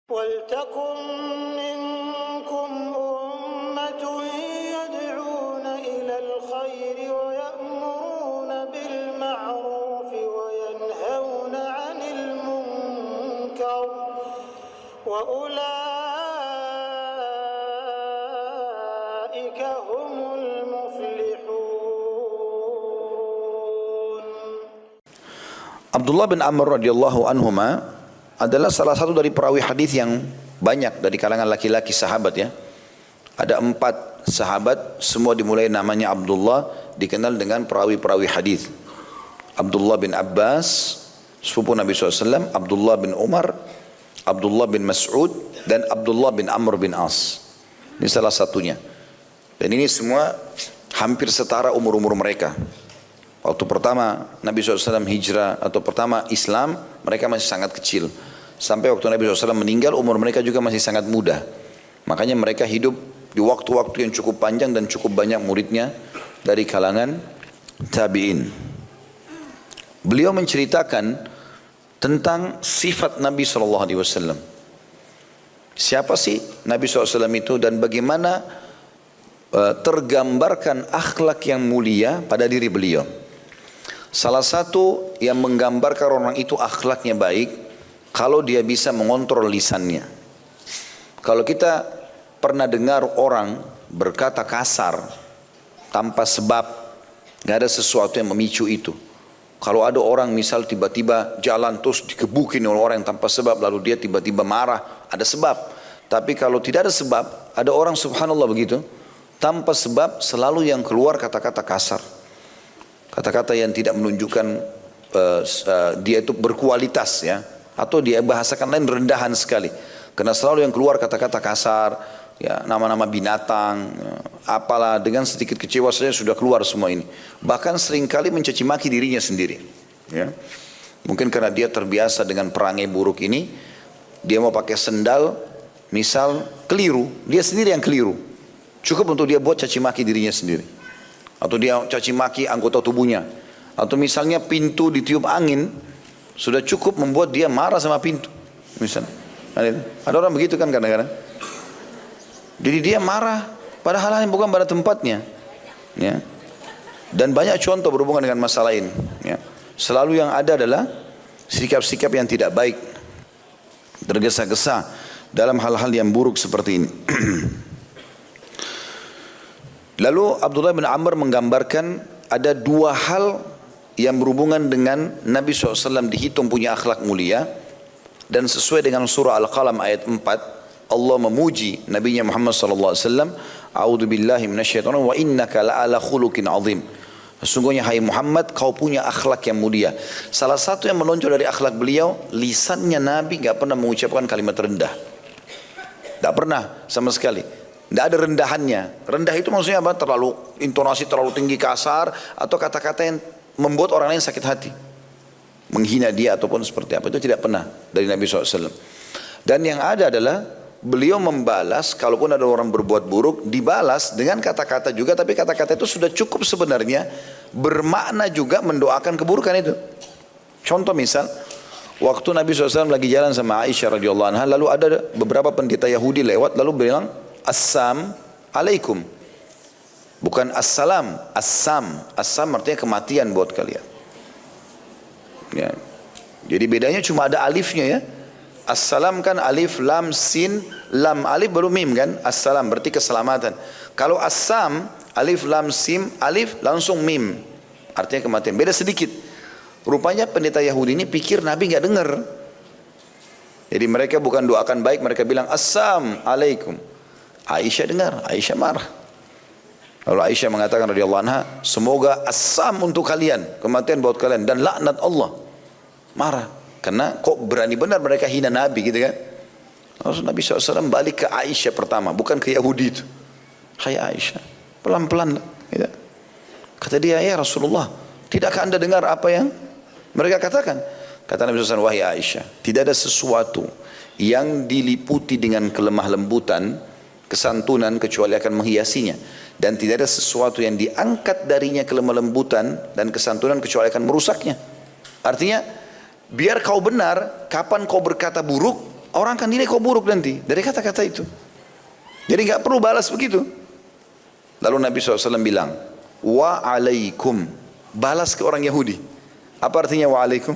وَلْتَكُنْ مِنْكُمْ أُمَّةٌ يَدْعُونَ إِلَى الْخَيْرِ وَيَأْمُرُونَ بِالْمَعْرُوفِ وَيَنْهَوْنَ عَنِ الْمُنْكَرِ وَأُولَئِكَ هُمُ الْمُفْلِحُونَ. Abdullah bin Amr radhiyallahu anhuma adalah salah satu dari perawi hadis yang banyak dari kalangan laki-laki sahabat ya. Ada 4 sahabat, semua dimulai namanya Abdullah, dikenal dengan perawi-perawi hadis. Abdullah bin Abbas, sepupu Nabi SAW, Abdullah bin Umar, Abdullah bin Mas'ud, dan Abdullah bin Amr bin As. Ini salah satunya. Dan ini semua hampir setara umur-umur mereka. Waktu pertama Nabi SAW hijrah atau pertama Islam, mereka masih sangat kecil. Sampai waktu Nabi SAW meninggal, umur mereka juga masih sangat muda. Makanya mereka hidup di waktu-waktu yang cukup panjang dan cukup banyak muridnya dari kalangan tabi'in. Beliau menceritakan tentang sifat Nabi SAW. Siapa sih Nabi SAW itu dan bagaimana tergambarkan akhlak yang mulia pada diri beliau. Salah satu yang menggambarkan orang itu akhlaknya baik, kalau dia bisa mengontrol lisannya. Kalau kita pernah dengar orang berkata kasar tanpa sebab, nggak ada sesuatu yang memicu itu. Kalau ada orang misal tiba-tiba jalan terus dikebukin oleh orang yang tanpa sebab, lalu dia tiba-tiba marah, ada sebab. Tapi kalau tidak ada sebab, ada orang subhanallah begitu, tanpa sebab selalu yang keluar kata-kata kasar. Kata-kata yang tidak menunjukkan dia itu berkualitas ya. Atau dia bahasakan lain rendahan sekali. Karena selalu yang keluar kata-kata kasar, ya, nama-nama binatang, ya, apalah, dengan sedikit kecewa saja sudah keluar semua ini. Bahkan seringkali mencaci maki dirinya sendiri. Ya. Mungkin karena dia terbiasa dengan perangai buruk ini, dia mau pakai sendal, misal keliru, dia sendiri yang keliru. Cukup untuk dia buat caci maki dirinya sendiri. Atau dia caci maki anggota tubuhnya. Atau misalnya pintu ditiup angin, sudah cukup membuat dia marah sama pintu. Misalnya, ada orang begitu kan kadang-kadang. Jadi dia marah pada hal-hal yang bukan pada tempatnya. Ya. Dan banyak contoh berhubungan dengan masalah ini. Ya. Selalu yang ada adalah sikap-sikap yang tidak baik, tergesa-gesa dalam hal-hal yang buruk seperti ini. Lalu Abdullah bin Amr menggambarkan ada 2 hal yang berhubungan dengan Nabi SAW dihitung punya akhlak mulia, dan sesuai dengan surah Al-Qalam ayat 4 Allah memuji Nabi Muhammad SAW, A'udzu billahi minasyaitonir wa innaka la'ala khuluqin azim. Sesungguhnya hai Muhammad, kau punya akhlak yang mulia. Salah satu yang menonjol dari akhlak beliau, lisannya Nabi enggak pernah mengucapkan kalimat rendah. Enggak pernah sama sekali. Tidak ada rendahannya. Rendah itu maksudnya apa? Terlalu intonasi terlalu tinggi kasar, atau kata-kata yang membuat orang lain sakit hati, menghina dia ataupun seperti apa. Itu tidak pernah dari Nabi SAW. Dan yang ada adalah beliau membalas, kalaupun ada orang berbuat buruk, dibalas dengan kata-kata juga. Tapi kata-kata itu sudah cukup sebenarnya bermakna juga mendoakan keburukan itu. Contoh misal, waktu Nabi SAW lagi jalan sama Aisyah radhiyallahu anha, lalu ada beberapa pendeta Yahudi lewat, lalu bilang Assam alaikum, bukan assalam, assam. Assam artinya kematian buat kalian. Ya. Jadi bedanya cuma ada alifnya ya. Assalam kan alif, lam, sin, lam, alif baru mim kan. Assalam berarti keselamatan. Kalau assam, alif, lam, sim, alif langsung mim, artinya kematian. Beda sedikit. Rupanya pendeta Yahudi ini pikir Nabi nggak dengar. Jadi mereka bukan doakan baik, mereka bilang assam alaikum. Aisyah dengar, Aisyah marah. Lalu Aisyah mengatakan radhiyallahu anha, semoga assam untuk kalian, kematian buat kalian, dan laknat Allah. Marah, karena kok berani benar mereka hina Nabi gitu kan. Lalu Nabi SAW balik ke Aisyah pertama, bukan ke Yahudi itu. Hai Aisyah, pelan-pelan gitu. Kata dia, ya Rasulullah, tidakkah anda dengar apa yang mereka katakan? Kata Nabi SAW, wahai Aisyah, tidak ada sesuatu yang diliputi dengan kelemah lembutan, kesantunan, kecuali akan menghiasinya. Dan tidak ada sesuatu yang diangkat darinya kelemah lembutan dan kesantunan kecuali akan merusaknya. Artinya, biar kau benar, kapan kau berkata buruk, orang akan nilai kau buruk nanti dari kata-kata itu. Jadi nggak perlu balas begitu. Lalu Nabi SAW bilang, wa alaikum, balas ke orang Yahudi. Apa artinya wa alaikum?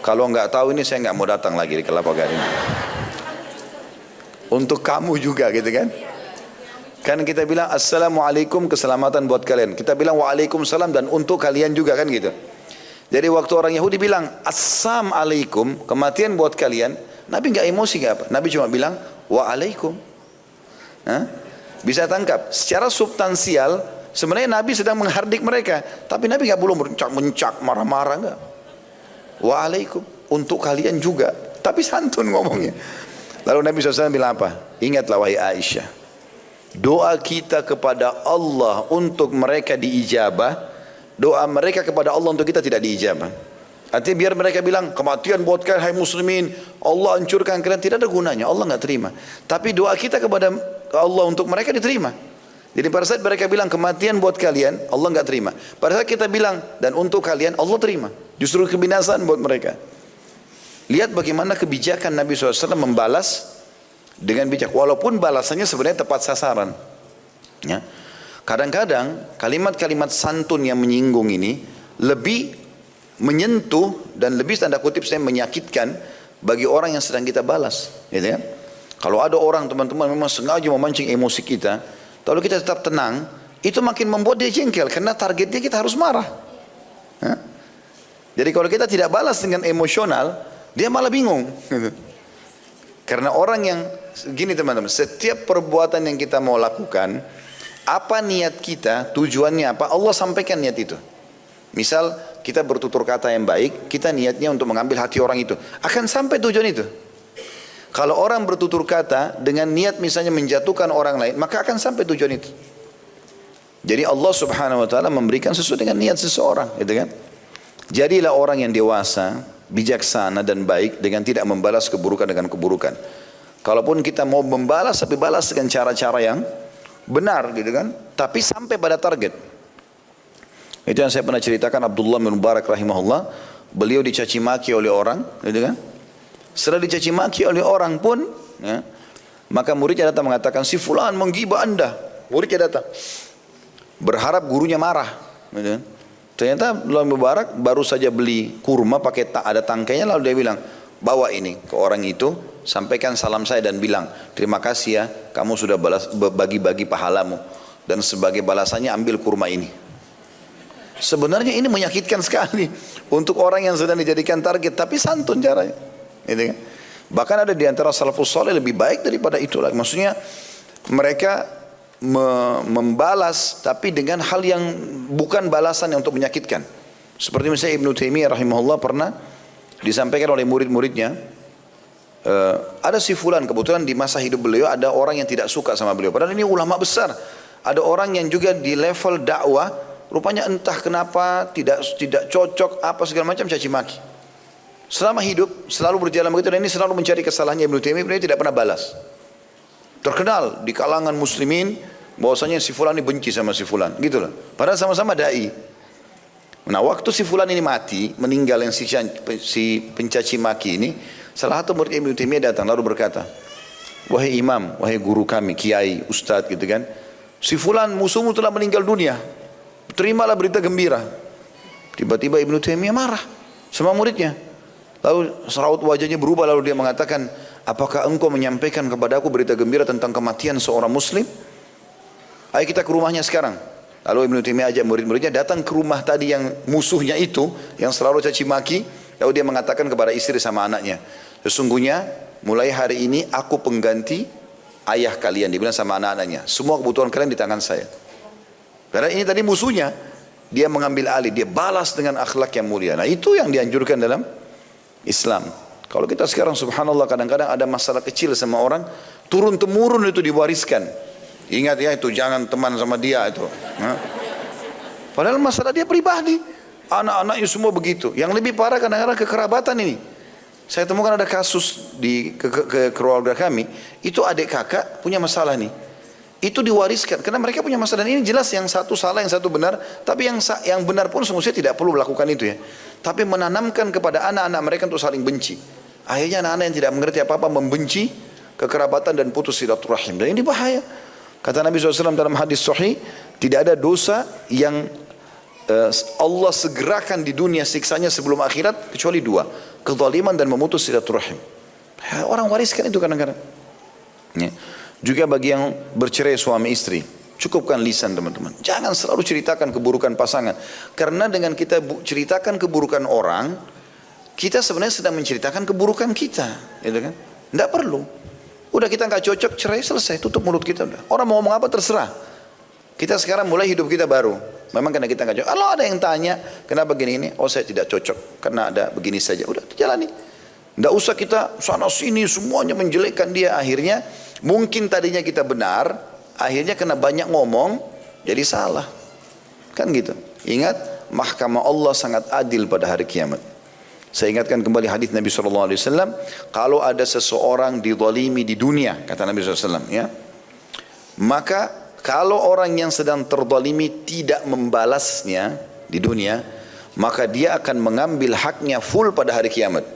Kalau nggak tahu ini saya nggak mau datang lagi di Kelapa Gading. Untuk kamu juga gitu kan? Kan kita bilang assalamualaikum, keselamatan buat kalian. Kita bilang waalaikumsalam dan untuk kalian juga kan gitu. Jadi waktu orang Yahudi bilang assalamualaikum, kematian buat kalian, Nabi nggak emosi nggak apa. Nabi cuma bilang waalaikum. Bisa tangkap secara substansial sebenarnya Nabi sedang menghardik mereka, tapi Nabi nggak belum mencak marah-marah nggak. Waalaikum, untuk kalian juga, tapi santun ngomongnya. Lalu Nabi SAW bilang apa? Ingatlah wahai Aisyah, doa kita kepada Allah untuk mereka diijabah, doa mereka kepada Allah untuk kita tidak diijabah. Artinya biar mereka bilang kematian buat kalian hai muslimin, Allah hancurkan kalian, tidak ada gunanya, Allah nggak terima. Tapi doa kita kepada Allah untuk mereka diterima. Jadi pada saat mereka bilang kematian buat kalian, Allah nggak terima. Pada saat kita bilang dan untuk kalian, Allah terima. Justru kebinasaan buat mereka. Lihat bagaimana kebijakan Nabi SAW membalas dengan bijak. Walaupun balasannya sebenarnya tepat sasaran. Ya. Kadang-kadang kalimat-kalimat santun yang menyinggung ini lebih menyentuh dan lebih tanda kutip saya menyakitkan bagi orang yang sedang kita balas. Gitu ya. Kalau ada orang teman-teman memang sengaja memancing emosi kita, kalau kita tetap tenang, itu makin membuat dia jengkel karena targetnya kita harus marah. Ya. Jadi kalau kita tidak balas dengan emosional, dia malah bingung. Gitu. Karena orang yang gini teman-teman, setiap perbuatan yang kita mau lakukan, apa niat kita, tujuannya apa, Allah sampaikan niat itu. Misal kita bertutur kata yang baik, kita niatnya untuk mengambil hati orang itu, akan sampai tujuan itu. Kalau orang bertutur kata dengan niat misalnya menjatuhkan orang lain, maka akan sampai tujuan itu. Jadi Allah Subhanahu wa taala memberikan sesuai dengan niat seseorang, gitu kan? Jadilah orang yang dewasa, bijaksana dan baik dengan tidak membalas keburukan dengan keburukan. Kalaupun kita mau membalas, tapi balas dengan cara-cara yang benar, gitu kan? Tapi sampai pada target. Itu yang saya pernah ceritakan, Abdullah bin Mubarak rahimahullah, beliau dicaci maki oleh orang, gitu kan? Setelah dicaci maki oleh orang pun, ya, maka muridnya datang mengatakan, si fulan menggibah anda. Muridnya datang, berharap gurunya marah, gitu kan? Ternyata Abdullah bin Mubarak baru saja beli kurma pakai ada tangkainya, lalu dia bilang, bawa ini ke orang itu, sampaikan salam saya dan bilang, terima kasih ya, kamu sudah bagi-bagi pahalamu, dan sebagai balasannya ambil kurma ini. Sebenarnya ini menyakitkan sekali untuk orang yang sedang dijadikan target, tapi santun caranya. Gitu kan? Bahkan ada di antara salafus saleh lebih baik daripada itu lagi. Maksudnya mereka membalas tapi dengan hal yang bukan balasan yang untuk menyakitkan. Seperti misalnya Ibnu Taimiyah rahimahullah pernah disampaikan oleh murid-muridnya, ada si fulan, kebetulan di masa hidup beliau ada orang yang tidak suka sama beliau, padahal ini ulama besar. Ada orang yang juga di level dakwah, rupanya entah kenapa tidak cocok apa segala macam, caci maki. Selama hidup selalu berjalan begitu, dan ini selalu mencari kesalahannya Ibnu Taimiyah. Beliau tidak pernah balas. Terkenal di kalangan muslimin bahwasanya si fulan ini benci sama si fulan, gitu loh. Padahal sama-sama dai. Nah, waktu si fulan ini mati, meninggal yang si pencaci maki ini, salah satu murid Ibnu Taimiyah datang lalu berkata, wahai imam, wahai guru kami, kiai, ustadz gitu kan, si fulan musuhmu telah meninggal dunia, terimalah berita gembira. Tiba-tiba Ibnu Taimiyah marah sama muridnya. Lalu seraut wajahnya berubah, lalu dia mengatakan, apakah engkau menyampaikan kepadaku berita gembira tentang kematian seorang muslim? Ayo kita ke rumahnya sekarang. Lalu Ibnu Taimiyah ajak murid-muridnya datang ke rumah tadi yang musuhnya itu, yang selalu caci maki. Lalu dia mengatakan kepada istri sama anaknya, sesungguhnya mulai hari ini aku pengganti ayah kalian. Dia bilang sama anak-anaknya, semua kebutuhan kalian di tangan saya. Karena ini tadi musuhnya, dia mengambil alih, dia balas dengan akhlak yang mulia. Nah itu yang dianjurkan dalam Islam. Kalau kita sekarang subhanallah kadang-kadang ada masalah kecil sama orang, turun-temurun itu diwariskan. Ingat ya, itu jangan teman sama dia itu. Padahal masalah dia pribadi. Anak-anaknya semua begitu. Yang lebih parah kadang-kadang kekerabatan ini. Saya temukan ada kasus di keluarga kami, itu adik kakak punya masalah nih. Itu diwariskan karena mereka punya masalah, dan ini jelas yang satu salah, yang satu benar, tapi yang benar pun semestinya tidak perlu melakukan itu ya. tapi menanamkan kepada anak-anak mereka untuk saling benci. Akhirnya anak-anak yang tidak mengerti apa-apa membenci kekerabatan dan putus silaturahim. Dan ini bahaya. Kata Nabi SAW dalam hadis sahih, tidak ada dosa yang Allah segerakan di dunia siksanya sebelum akhirat kecuali dua, kezaliman dan memutus silaturahim. Orang wariskan itu kadang-kadang. Ya. Juga bagi yang bercerai suami istri, cukupkan lisan teman-teman. Jangan selalu ceritakan keburukan pasangan. Karena dengan kita ceritakan keburukan orang, kita sebenarnya sedang menceritakan keburukan kita, gitu kan? Tidak perlu. Udah kita nggak cocok, cerai, selesai, tutup mulut kita. Udah. Orang mau ngomong apa terserah. Kita sekarang mulai hidup kita baru. Memang karena kita nggak cocok. Kalau ada yang tanya, kenapa begini ini? Oh saya tidak cocok, karena ada begini saja. Udah, jalani. Tidak usah kita sana sini semuanya menjelekkan dia. Akhirnya mungkin tadinya kita benar, akhirnya kena banyak ngomong, jadi salah. Kan gitu. Ingat, mahkamah Allah sangat adil pada hari kiamat. Saya ingatkan kembali hadis Nabi SAW. Kalau ada seseorang dizalimi di dunia, kata Nabi SAW, ya, maka kalau orang yang sedang terzalimi tidak membalasnya di dunia, maka dia akan mengambil haknya full pada hari kiamat.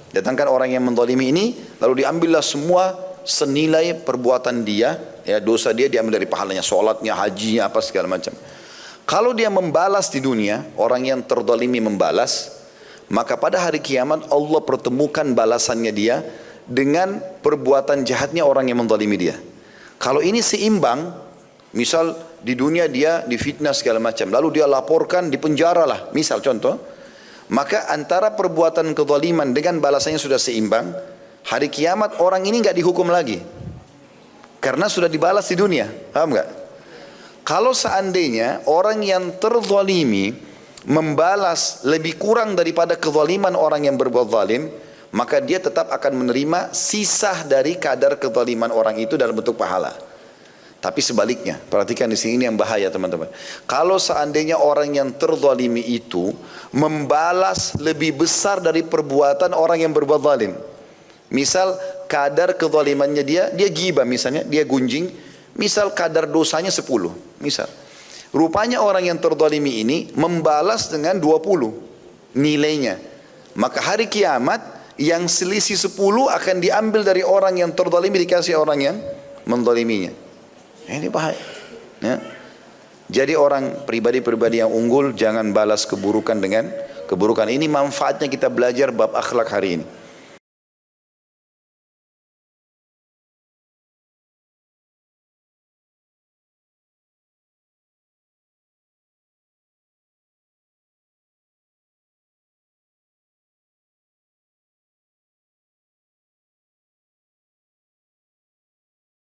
Datangkan orang yang menzalimi ini, lalu diambillah semua senilai perbuatan dia, ya, dosa dia diambil dari pahalanya, sholatnya, hajinya, apa segala macam. Kalau dia membalas di dunia, orang yang terzalimi membalas, maka pada hari kiamat Allah pertemukan balasannya dia dengan perbuatan jahatnya orang yang menzalimi dia. Kalau ini seimbang, misal di dunia dia difitnah segala macam, lalu dia laporkan, dipenjara lah, misal contoh, maka antara perbuatan kezaliman dengan balasannya sudah seimbang, hari kiamat orang ini nggak dihukum lagi, karena sudah dibalas di dunia, paham nggak? Kalau seandainya orang yang terzalimi membalas lebih kurang daripada kezaliman orang yang berbuat zalim, maka dia tetap akan menerima sisa dari kadar kezaliman orang itu dalam bentuk pahala. Tapi sebaliknya, perhatikan di sini yang bahaya teman-teman. Kalau seandainya orang yang terzalimi itu membalas lebih besar dari perbuatan orang yang berbuat zalim. Misal kadar kezalimannya dia ghibah misalnya, dia gunjing, misal kadar dosanya 10, misal. Rupanya orang yang terzalimi ini membalas dengan 20 nilainya. Maka hari kiamat yang selisih 10 akan diambil dari orang yang terzalimi dikasih orang yang menzaliminya. Ini bahaya. Ya. Jadi orang pribadi-pribadi yang unggul jangan balas keburukan dengan keburukan. Ini manfaatnya kita belajar bab akhlak hari ini.